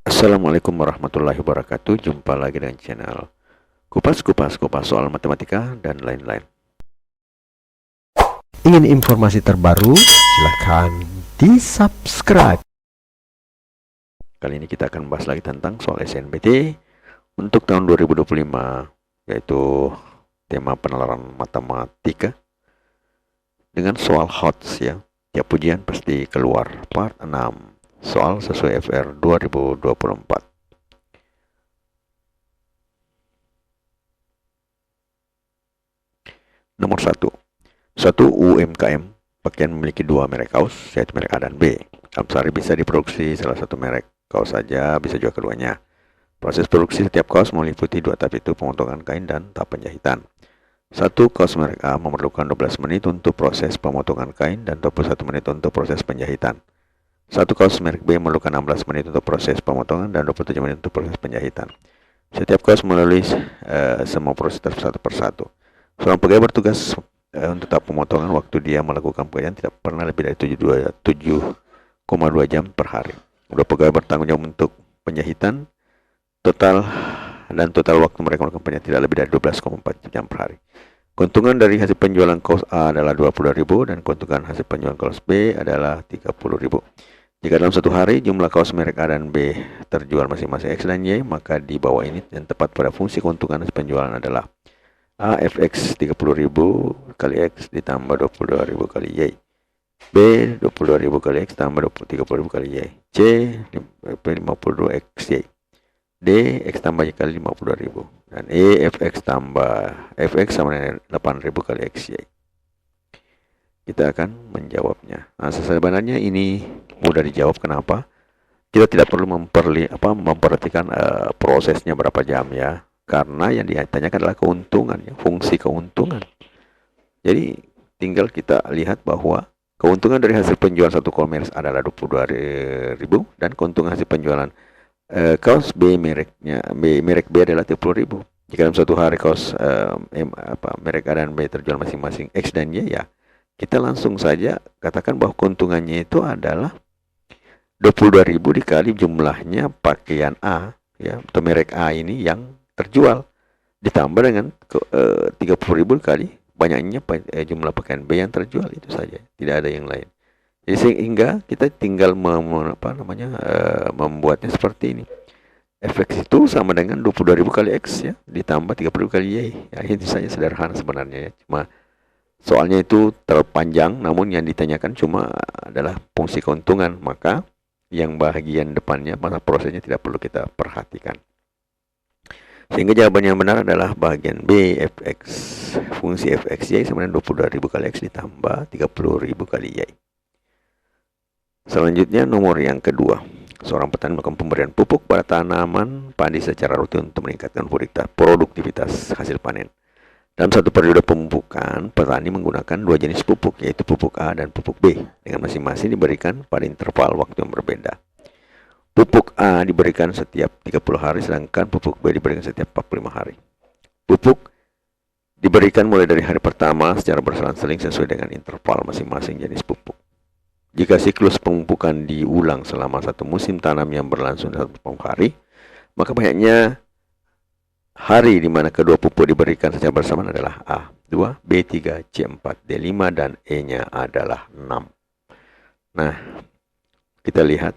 Assalamualaikum warahmatullahi wabarakatuh. Jumpa lagi dengan channel Kupas soal matematika dan lain-lain. Ingin informasi terbaru? Silahkan di-subscribe. Kali ini kita akan bahas lagi tentang soal SNBT untuk tahun 2025, yaitu tema penalaran matematika dengan soal HOTS ya. Tiap ujian pasti keluar part 6. Soal sesuai FR 2024. Nomor 1. Suatu UMKM pakaian memiliki dua merek kaos, yaitu merek A dan B. Dalam sehari bisa diproduksi salah satu merek kaos saja, bisa juga keduanya. Proses produksi setiap kaos meliputi dua tahap, itu pemotongan kain dan tahap penjahitan. Satu kaos merek A memerlukan 12 menit untuk proses pemotongan kain dan 21 menit untuk proses penjahitan. Satu kaos merek B memerlukan 16 menit untuk proses pemotongan dan 27 menit untuk proses penjahitan. Setiap kaos melalui semua proses satu persatu. Seorang pegawai bertugas untuk tahap pemotongan. Waktu dia melakukan pekerjaan tidak pernah lebih dari 7,2 jam per hari. Dua pegawai bertanggung jawab untuk penjahitan total waktu mereka melakukan penjahitan tidak lebih dari 12,4 jam per hari. Keuntungan dari hasil penjualan kaos A adalah 20.000 dan keuntungan hasil penjualan kaos B adalah 30.000. Jika dalam satu hari jumlah kaos merek A dan B terjual masing-masing X dan Y, maka di bawah ini yang tepat pada fungsi keuntungan hasil penjualan adalah A fx 30.000 kali X ditambah 22.000 kali Y, B 22.000 kali X tambah 30.000 kali Y, C 52 XY, D X tambah Y kali 52.000, dan E fx tambah fx sama dengan 8.000 kali XY. Kita akan menjawabnya. Nah, sebenarnya ini mudah dijawab. Kenapa? Kita tidak perlu memperhatikan prosesnya berapa jam ya, karena yang ditanyakan adalah keuntungan ya, fungsi keuntungan. Jadi tinggal kita lihat bahwa keuntungan dari hasil penjualan satu kaos adalah 22.000 dan keuntungan hasil penjualan kaos B merek B adalah 30.000. Jika dalam satu hari kaos merek A dan B terjual masing-masing X dan Y, ya kita langsung saja katakan bahwa keuntungannya itu adalah 22.000 dikali jumlahnya pakaian A ya, atau merek A ini yang terjual, ditambah dengan 30.000 kali banyaknya jumlah pakaian B yang terjual. Itu saja, tidak ada yang lain. Jadi sehingga kita tinggal membuatnya seperti ini. Fx itu sama dengan 22.000 kali X ya, ditambah 30.000 kali Y. Ya, ini saja, sederhana sebenarnya ya. Cuma soalnya itu terpanjang, namun yang ditanyakan cuma adalah fungsi keuntungan, maka yang bagian depannya masa prosesnya tidak perlu kita perhatikan. Sehingga jawaban yang benar adalah bagian B, fx. Fungsi fxy sama dengan 22.000 kali X ditambah 30.000 kali Y. Selanjutnya nomor yang kedua. Seorang petani melakukan pemberian pupuk pada tanaman padi secara rutin untuk meningkatkan produktivitas hasil panen. Dalam satu periode pemupukan, petani menggunakan dua jenis pupuk, yaitu pupuk A dan pupuk B, dengan masing-masing diberikan pada interval waktu yang berbeda. Pupuk A diberikan setiap 30 hari, sedangkan pupuk B diberikan setiap 45 hari. Pupuk diberikan mulai dari hari pertama secara berselang-seling sesuai dengan interval masing-masing jenis pupuk. Jika siklus pemupukan diulang selama satu musim tanam yang berlangsung 1 hari, maka banyaknya hari di mana kedua pupuk diberikan secara bersamaan adalah A2, B3, C4, D5, dan E-nya adalah 6. Nah, kita lihat.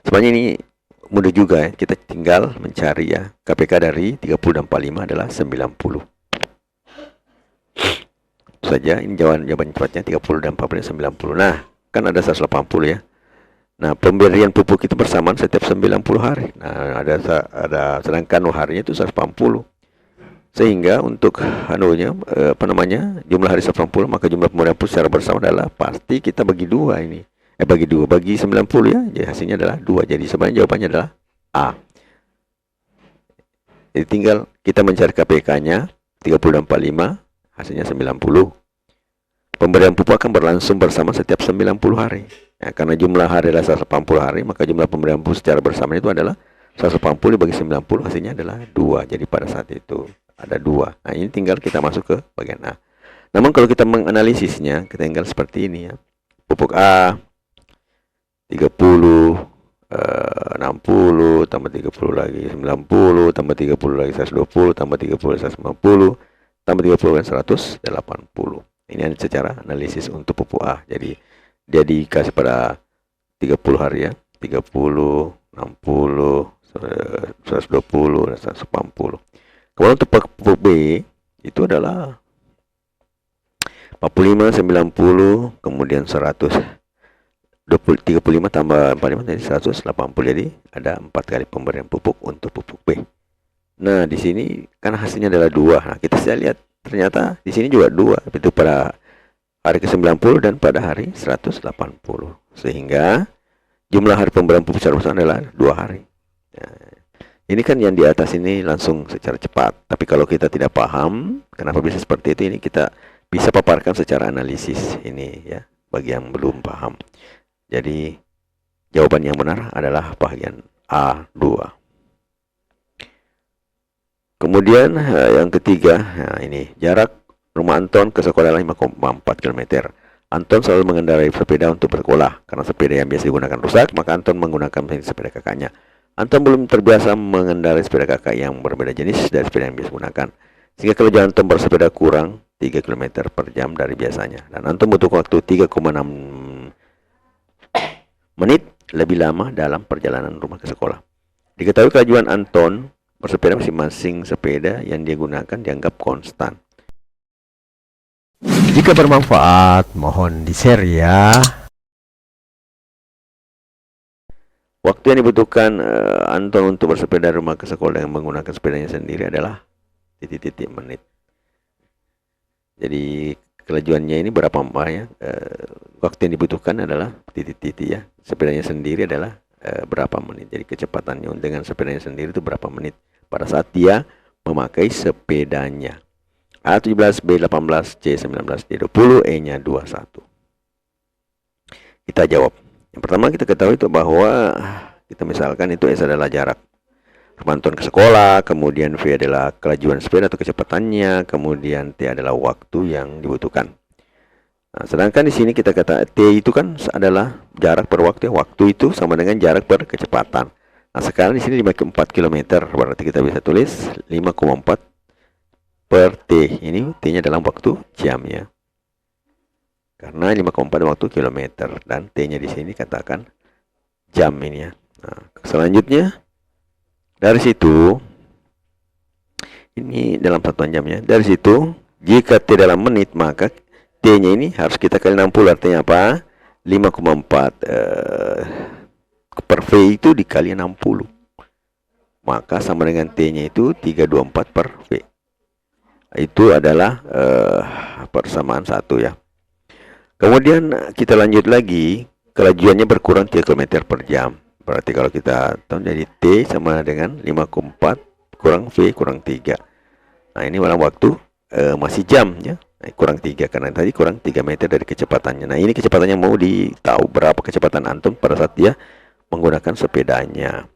Sebenarnya ini mudah juga ya. Kita tinggal mencari ya. KPK dari 30 dan 45 adalah 90. Itu saja, ini jawaban cepatnya 30 dan 40 dan 90. Nah, kan ada 180 ya. Nah, pemberian pupuk itu bersamaan setiap 90 hari. Nah, ada sedangkan harinya itu 180. Sehingga untuk jumlah hari 180, maka jumlah pemberian pupuk secara bersama adalah pasti kita bagi 2 ini. Bagi 90 ya. Jadi hasilnya adalah 2. Jadi sebenarnya jawabannya adalah A. Jadi tinggal kita mencari KPK-nya 30 dan 45, hasilnya 90. Pemberian pupuk akan berlangsung bersama setiap 90 hari. Ya, karena jumlah hari adalah 180 hari, maka jumlah pemberian pupuk secara bersama itu adalah 180 dibagi 90, hasilnya adalah 2. Jadi pada saat itu ada 2. Nah, ini tinggal kita masuk ke bagian A. Namun kalau kita menganalisisnya, kita tinggal seperti ini ya. Pupuk A 30 60 tambah 30 lagi 90 tambah 30 lagi 120 tambah 30 150 tambah 30 kan 180. Ini secara analisis untuk pupuk A. Jadi dia dikasih pada 30 hari ya, 30, 60, 120 dan 180. Kemudian untuk pupuk B itu adalah 45, 90, kemudian 100. 35 tambah 45 jadi 180. Jadi ada 4 kali pemberian pupuk untuk pupuk B. Nah, di sini kan hasilnya adalah 2. Nah, kita bisa lihat ternyata di sini juga 2, itu pada hari ke-90 dan pada hari 180. Sehingga jumlah hari pemberian pupuk secara besar adalah 2 hari. Nah, ini kan yang di atas ini langsung secara cepat. Tapi kalau kita tidak paham kenapa bisa seperti itu, ini kita bisa paparkan secara analisis ini ya, bagi yang belum paham. Jadi jawaban yang benar adalah bagian A2. Kemudian yang ketiga, nah ini jarak rumah Anton ke sekolah 5,4 km. Anton selalu mengendarai sepeda untuk bersekolah. Karena sepeda yang biasa digunakan rusak, maka Anton menggunakan sepeda kakaknya. Anton belum terbiasa mengendarai sepeda kakak yang berbeda jenis dari sepeda yang biasa digunakan. Sehingga kelebihan Anton bersepeda kurang 3 km per jam dari biasanya. Dan Anton butuh waktu 3,6 menit lebih lama dalam perjalanan rumah ke sekolah. Diketahui kelajuan Anton bersepeda masing-masing sepeda yang dia gunakan dianggap konstan. Jika bermanfaat, mohon di-share ya. Waktu yang dibutuhkan Anton untuk bersepeda rumah ke sekolah dengan menggunakan sepedanya sendiri adalah titik-titik menit. Jadi kelajuannya ini berapa ya? Waktu yang dibutuhkan adalah titik-titik ya. Sepedanya sendiri adalah berapa menit. Jadi kecepatannya dengan sepedanya sendiri itu berapa menit pada saat dia memakai sepedanya. A17, B18, C19, D20, E-nya 21. Kita jawab. Yang pertama kita ketahui itu bahwa kita misalkan itu S adalah jarak rumah Anton ke sekolah, kemudian V adalah kelajuan sepeda atau kecepatannya, kemudian T adalah waktu yang dibutuhkan. Nah, sedangkan di sini kita kata T itu kan adalah jarak per waktu. Waktu itu sama dengan jarak per kecepatan. Nah, sekarang di sini 5,4 km, berarti kita bisa tulis 5,4 per T. Ini T-nya dalam waktu jam ya. Karena 5,4 waktu kilometer dan T-nya di sini katakan jam ini ya. Nah, selanjutnya dari situ ini dalam satuan jamnya. Dari situ jika T dalam menit maka T-nya ini harus kita kali 60. Artinya apa? 5,4 per V itu dikali 60. Maka sama dengan T-nya itu 324 per V. Itu adalah persamaan 1 ya. Kemudian kita lanjut lagi, kelajuannya berkurang 3 km per jam. Berarti kalau kita tahu jadi T sama dengan 5,4 kurang V kurang 3. Nah, ini dalam waktu masih jam ya. Nah, kurang 3 karena tadi kurang 3 meter dari kecepatannya. Nah, ini kecepatannya mau ditahu berapa kecepatan Anton pada saat dia menggunakan sepedanya.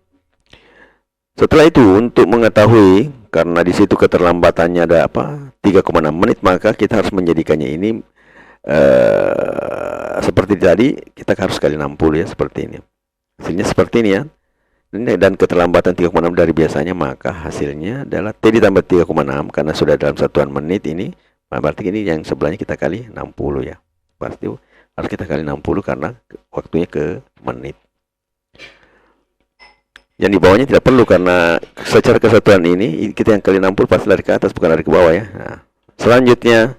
Setelah itu untuk mengetahui karena di situ keterlambatannya ada 3,6 menit, maka kita harus menjadikannya ini seperti tadi kita harus kali 60 ya, seperti ini. Hasilnya seperti ini ya. Dan keterlambatan 3,6 dari biasanya, maka hasilnya adalah T ditambah 3,6 karena sudah dalam satuan menit ini. Berarti ini yang sebelahnya kita kali 60 ya. Pasti harus kita kali 60 karena waktunya ke menit. Yang di bawahnya tidak perlu karena secara kesatuan ini kita yang kali 60 pasti lari ke atas bukan lari ke bawah ya. Nah, selanjutnya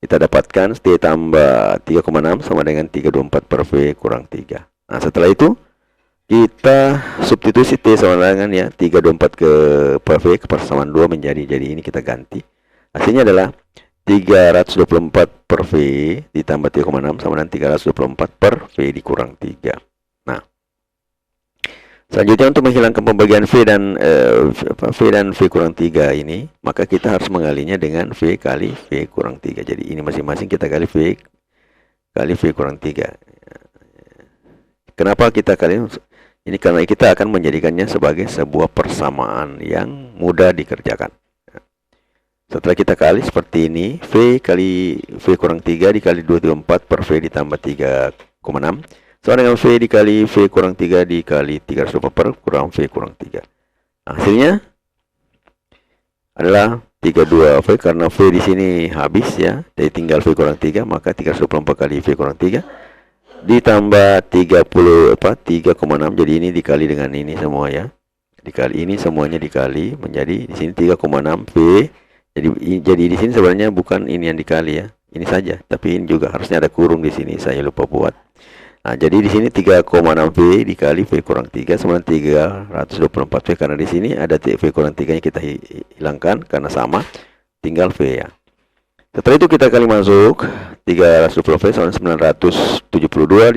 kita dapatkan T tambah 3,6 sama dengan 324 per V kurang 3. Nah, setelah itu kita substitusi T sama dengan ya 324 per V ke persamaan 2 menjadi ini kita ganti. Hasilnya adalah 324 per V ditambah 3,6 sama dengan 324 per V dikurang 3. Nah, selanjutnya untuk menghilangkan pembagian V dan V kurang 3 ini, maka kita harus mengalinya dengan V kali V kurang 3. Jadi ini masing-masing kita kali V kali V kurang 3. Kenapa kita kali ini? Karena kita akan menjadikannya sebagai sebuah persamaan yang mudah dikerjakan. Setelah kita kali seperti ini, V kali V kurang 3 dikali 234 per V ditambah 3,6 sama dengan V dikali V kurang 3 dikali 324 kurang V kurang 3. Nah, hasilnya adalah 32V karena V di sini habis ya. Jadi tinggal V kurang 3, maka 324 kali V kurang 3 ditambah 3,6, jadi ini dikali dengan ini semua ya. Dikali ini semuanya dikali menjadi di sini 3,6 V. Jadi di sini sebenarnya bukan ini yang dikali ya. Ini saja, tapi ini juga harusnya ada kurung di sini, saya lupa buat. Nah, jadi di sini 3,6 V dikali V kurang 3 sama 324 V, karena di sini ada V kurang 3-nya kita hilangkan karena sama, tinggal V ya. Setelah itu kita kali masuk 320 V sama 972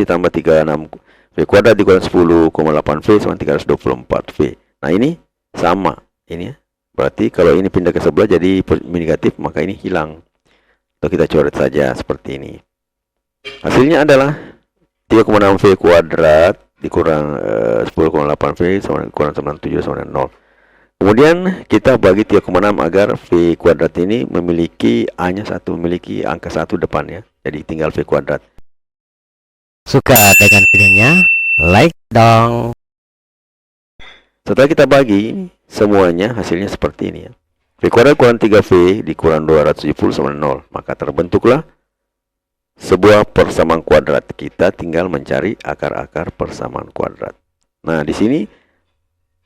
ditambah 36 V kuadrat dikurangi 10,8 V sama 324 V. Nah, ini sama ini ya. Berarti kalau ini pindah ke sebelah jadi negatif, maka ini hilang. Atau kita coret saja seperti ini. Hasilnya adalah 3,6 V kuadrat dikurang 10,8 V sama kurang 97 sama dengan 0. Kemudian kita bagi 3,6 agar V kuadrat ini memiliki A-nya 1, memiliki angka 1 depannya. Jadi tinggal V kuadrat. Suka dengan videonya? Like dong. Setelah kita bagi semuanya, hasilnya seperti ini ya. V kuadrat kurang 3V dikurang 270 sama 0. Maka terbentuklah sebuah persamaan kuadrat. Kita tinggal mencari akar-akar persamaan kuadrat. Nah, di sini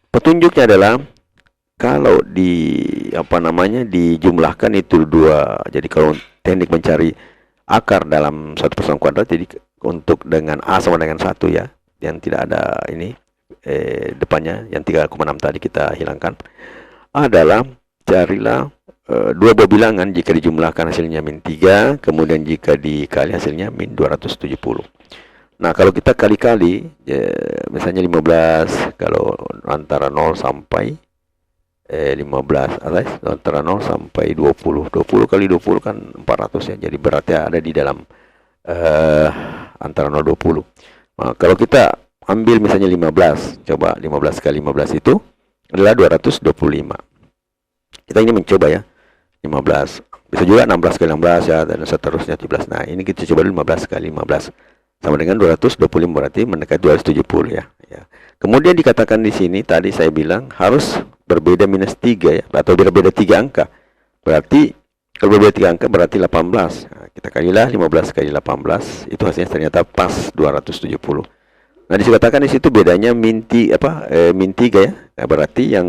petunjuknya adalah kalau dijumlahkan itu 2. Jadi kalau teknik mencari akar dalam satu persamaan kuadrat, jadi untuk dengan A sama dengan 1 ya, yang tidak ada ini depannya, yang 3,6 tadi kita hilangkan, adalah carilah 2 buah bilangan. Jika dijumlahkan hasilnya min 3, kemudian jika dikali hasilnya min 270. Nah, kalau kita kali-kali misalnya 15, kalau antara 0 sampai 15 antara 0 sampai 20 kali 20 kan 400 ya. Jadi berarti ada di dalam antara 0 20. Nah, kalau kita ambil misalnya 15, coba 15 kali 15 itu adalah 225. Kita ini mencoba ya 15. Bisa juga 16 kali 16 ya, dan seterusnya 17. Nah, ini kita coba 15 kali 15 sama dengan 225, berarti mendekati 270 ya. Kemudian dikatakan di sini tadi saya bilang harus berbeda minus 3 ya, atau berbeda 3 angka. Berarti kalau berbeda 3 angka berarti 18. Nah, kita kalilah 15 kali 18, itu hasilnya ternyata pas 270. Nah, dikatakan di situ bedanya min 3 ya. Nah, berarti yang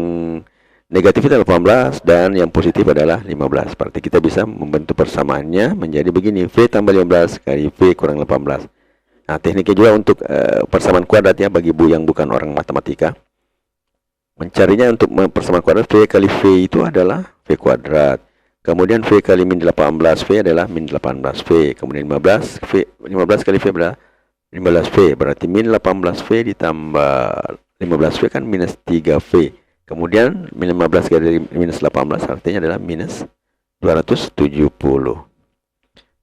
negatif itu 18 dan yang positif adalah 15. Berarti kita bisa membentuk persamaannya menjadi begini, V tambah 15 kali V kurang 18. Nah, tekniknya juga untuk persamaan kuadrat ya, bagi yang bukan orang matematika. Mencarinya untuk persamaan kuadrat, V kali V itu adalah V kuadrat. Kemudian V kali min 18V adalah min 18V. Kemudian 15 kali V adalah 15V. Berarti min 18V ditambah 15V kan minus 3V. Kemudian min 15 kali minus 18 artinya adalah minus 270.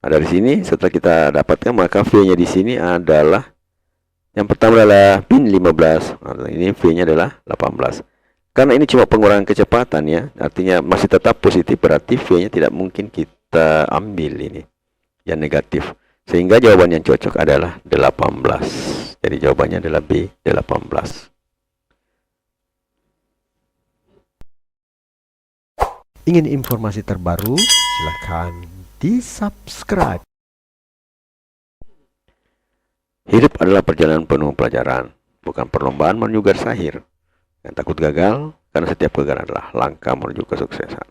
Nah, dari sini setelah kita dapatkan, maka V-nya di sini adalah yang pertama adalah min 15. Nah, ini V-nya adalah 18. Karena ini cuma pengurangan kecepatan ya, artinya masih tetap positif, berarti V-nya tidak mungkin kita ambil ini yang negatif. Sehingga jawaban yang cocok adalah 18. Jadi jawabannya adalah B, 18. Ingin informasi terbaru? Silakan di-subscribe. Hidup adalah perjalanan penuh pelajaran, bukan perlombaan menuju garis akhir. Yang takut gagal, karena setiap kegagalan adalah langkah menuju kesuksesan.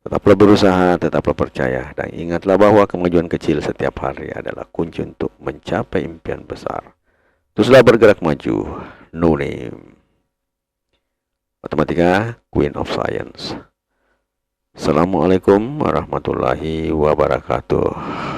Tetaplah berusaha, tetaplah percaya, dan ingatlah bahwa kemajuan kecil setiap hari adalah kunci untuk mencapai impian besar. Teruslah bergerak maju. No name. Matematika, Queen of Science. Assalamualaikum warahmatullahi wabarakatuh.